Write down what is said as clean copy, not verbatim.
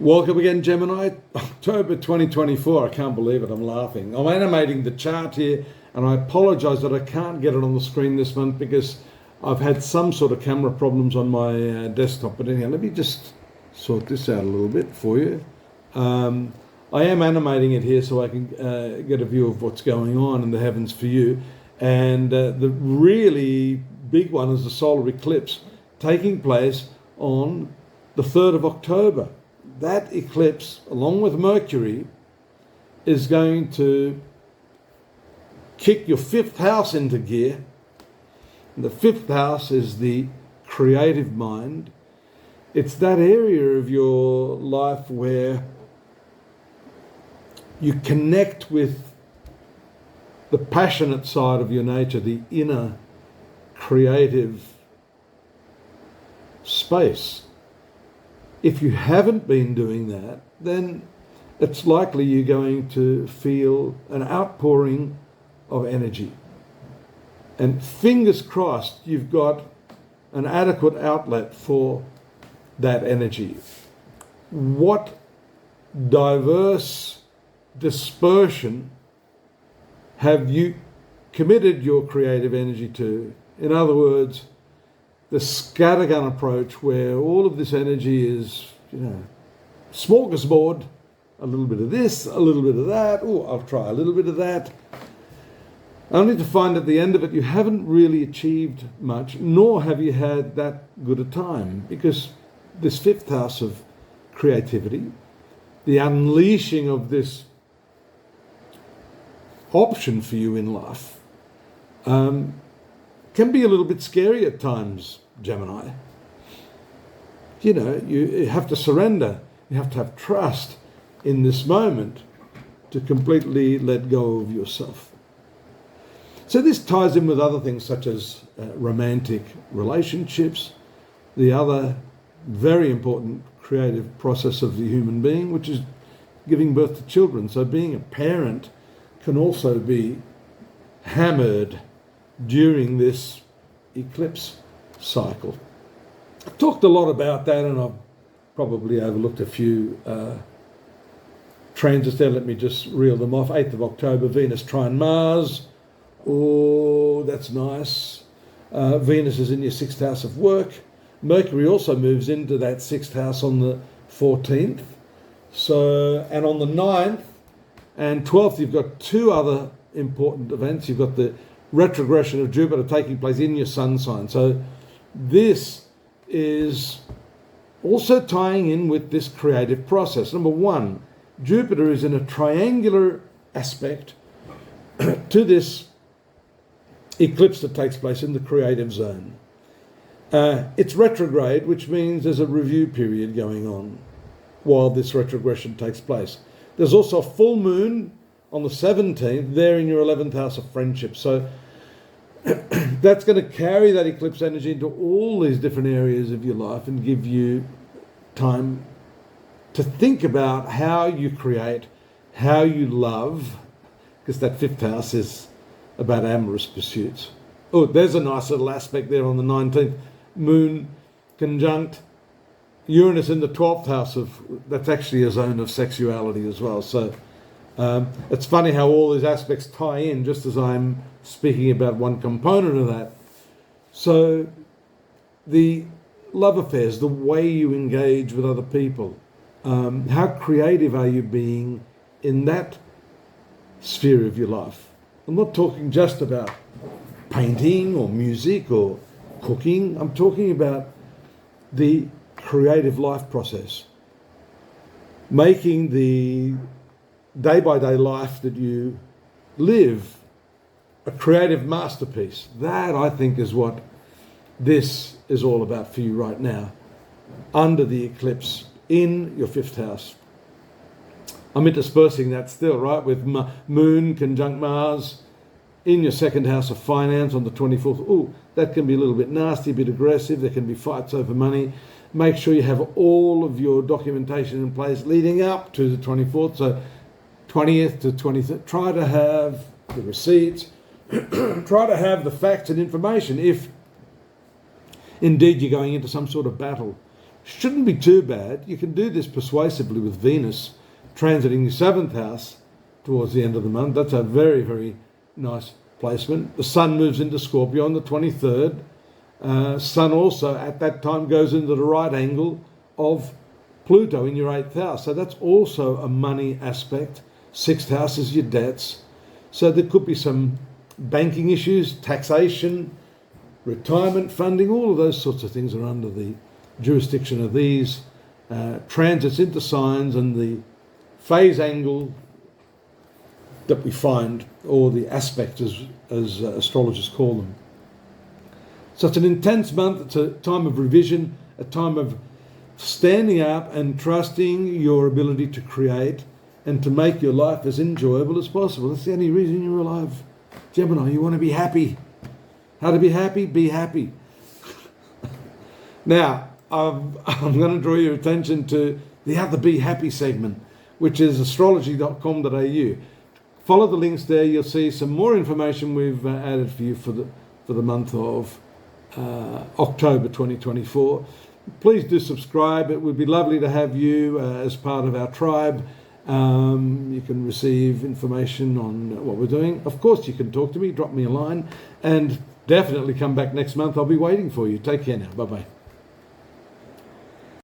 Welcome again, Gemini. October 2024. I can't believe it. I'm laughing. I'm animating the chart here, and I apologise that I can't get it on the screen this month because I've had some sort of camera problems on my desktop. But anyhow, let me just sort this out a little bit for you. I am animating it here so I can get a view of what's going on in the heavens for you. And the really big one is the solar eclipse taking place on the 3rd of October. That eclipse, along with Mercury, is going to kick your fifth house into gear. And the fifth house is the creative mind. It's that area of your life where you connect with the passionate side of your nature, the inner creative space. If you haven't been doing that, then it's likely you're going to feel an outpouring of energy. And fingers crossed, you've got an adequate outlet for that energy. What diverse dispersion have you committed your creative energy to? In other words, the scattergun approach, where all of this energy is, smorgasbord, a little bit of this, a little bit of that, oh, I'll try a little bit of that, only to find at the end of it you haven't really achieved much, nor have you had that good a time, because this fifth house of creativity, the unleashing of this option for you in life, can be a little bit scary at times, Gemini. You have to surrender. You have to have trust in this moment to completely let go of yourself. So this ties in with other things such as romantic relationships, the other very important creative process of the human being, which is giving birth to children. So being a parent can also be hammered during this eclipse cycle. I've talked a lot about that, and I've probably overlooked a few transits there. Let me just reel them off. 8th of October, Venus trine Mars. Oh, that's nice. Venus is in your 6th house of work. Mercury also moves into that 6th house on the 14th. So, and on the 9th and 12th, you've got two other important events. You've got the retrogression of Jupiter taking place in your sun sign. So this is also tying in with this creative process. Number one, Jupiter is in a triangular aspect to this eclipse that takes place in the creative zone. It's retrograde, which means there's a review period going on while this retrogression takes place. There's also a full moon on the 17th there in your 11th house of friendship. So that's going to carry that eclipse energy into all these different areas of your life and give you time to think about how you create, how you love, because that 5th house is about amorous pursuits. Oh, there's a nice little aspect there on the 19th. Moon conjunct Uranus in the 12th house that's actually a zone of sexuality as well. So it's funny how all these aspects tie in just as I'm speaking about one component of that. So the love affairs, the way you engage with other people, how creative are you being in that sphere of your life? I'm not talking just about painting or music or cooking. I'm talking about the creative life process, making the day-by-day life that you live a creative masterpiece. That, I think, is what this is all about for you right now, under the eclipse in your 5th house. I'm interspersing that still, right, with Moon conjunct Mars in your 2nd house of finance on the 24th. Oh, that can be a little bit nasty, a bit aggressive. There can be fights over money. Make sure you have all of your documentation in place leading up to the 24th. So 20th to 23rd, try to have the receipts, try to have the facts and information if indeed you're going into some sort of battle shouldn't be too bad. You can do this persuasively with Venus transiting your 7th house towards the end of the month. That's a very, very nice placement. The Sun moves into Scorpio on the 23rd. Sun also at that time goes into the right angle of Pluto in your 8th house. So that's also a money aspect. 6th house is your debts. So there could be some banking issues, taxation, retirement funding, all of those sorts of things are under the jurisdiction of these transits into signs and the phase angle that we find, or the aspect as astrologers call them. So it's an intense month. It's a time of revision, a time of standing up and trusting your ability to create and to make your life as enjoyable as possible. That's the only reason you're alive. Gemini, you want to be happy. How to be happy? Be happy. Now, I'm going to draw your attention to the other Be Happy segment, which is astrology.com.au. Follow the links there. You'll see some more information we've added for you for the month of October 2024. Please do subscribe. It would be lovely to have you as part of our tribe. You can receive information on what we're doing. Of course, you can talk to me, drop me a line, and definitely come back next month. I'll be waiting for you. Take care now. Bye-bye.